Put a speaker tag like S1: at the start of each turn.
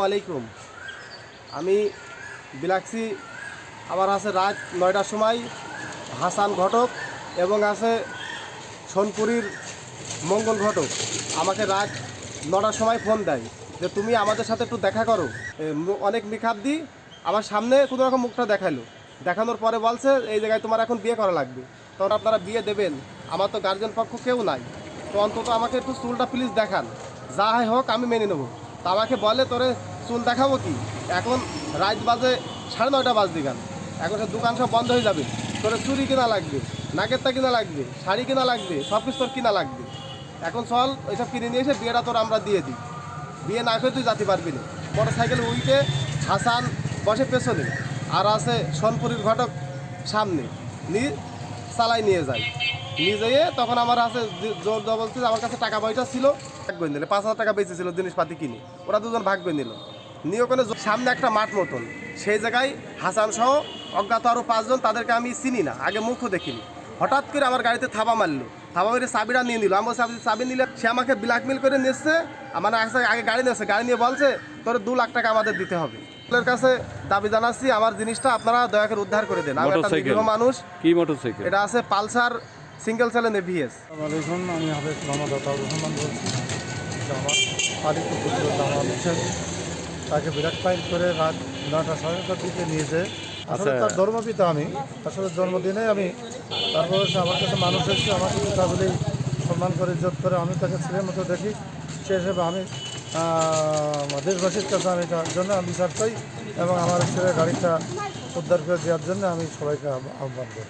S1: আলাইকুম। আমি বিলাক্সি আমার আছে রাত ৯টার সময় হাসান ঘটক এবং আছে সোনপুরীর মঙ্গল ঘটক আমাকে রাত ৯টার সময় ফোন দেয় যে তুমি আমাদের সাথে একটু দেখা করো। অনেক মিখাব্দি আমার সামনে কোনো রকম মুখটা দেখালো, দেখানোর পরে বলছে এই জায়গায় তোমার এখন বিয়ে করা লাগবে। তখন আপনারা বিয়ে দেবেন, আমার তো গার্জেন পক্ষ কেউ নাই, তো অন্তত আমাকে একটু চুলটা প্লিজ দেখান, যা হয় হোক আমি মেনে নেবো। তা আমাকে বলে তোরে চুল দেখাবো কি, এখন রাত বাজে 9:30 বাজতে গান, এখন সে দোকান সব বন্ধ হয়ে যাবে, তোরে চুরি কিনা লাগবে, নাকেরটা কিনা লাগবে, শাড়ি কিনা লাগবে, সব কিছু তোর কিনা লাগবে। এখন চল ওইসব কিনে নিয়ে এসে বিয়েটা তোর আমরা দিয়ে দিই, বিয়ে না করে তুই যেতে পারবি না। মোটর সাইকেল উইটে হাসান বসে পেছনে আর আছে সোনপুরীর ঘটক সামনে, চালাই নিয়ে যায়। নিয়ে যেয়ে তখন আমার আছে জোর বলছে আমার কাছে টাকা পয়সা ছিল, ভাগ করে নিলে 5,000 টাকা বেঁচেছিল জিনিসপাতি কিনে, ওরা দুজন ভাগ করে নিল। নিয়ে ওখানে সামনে একটা মাঠ মতন, সেই জায়গায় হাসান সহ অজ্ঞাত আরও 5 জন, তাদেরকে আমি চিনি না, আগে মুখও দেখিনি। হঠাৎ করে আমার গাড়িতে থাবা মারলো, থাবা মেরে চাবিটা নিয়ে নিল। আমার চাবি নিলে সে আমাকে ব্ল্যাকমেল করে নিচ্ছে, মানে আগে গাড়ি নিয়েছে, গাড়ি নিয়ে বলছে তোর 2 লাখ টাকা আমাদের দিতে হবে। আপনার কাছে দাবি জানাচ্ছি আমার জিনিসটা আপনারা দয়া করে উদ্ধার করে দেন। আমি একটা নিরীহ মানুষ।
S2: কি মোটরসাইকেল?
S1: এটা আছে পালসার সিঙ্গেল সেলেন এভিএস।
S3: আসসালামাইকুম, আমি হাফেজ মোহাম্মদ আতাউর রহমান বলছি। আমার পালিত পুত্র জামাল হোসেন, তাকে বিরাট ফাইল করে রাত 9টা 9:30টার দিকে নিয়ে যেয়ে, আসলে তার ধর্মপিতা আমি, আসলে জন্মদিনে আমি, তারপর সে আমার কাছে মানুষ এসেছে, আমাকে পিতাগুলি সম্মান করে ইজ্জত করে, আমি তাকে ছেলের মতো দেখি। সে হিসেবে আমি দেশবাসীর কাছে আমি তার জন্য আমি বিচার চাই এবং আমার ছেলের গাড়িটা উদ্ধার করে দেওয়ার জন্য আমি সবাইকে আহ্বান করি।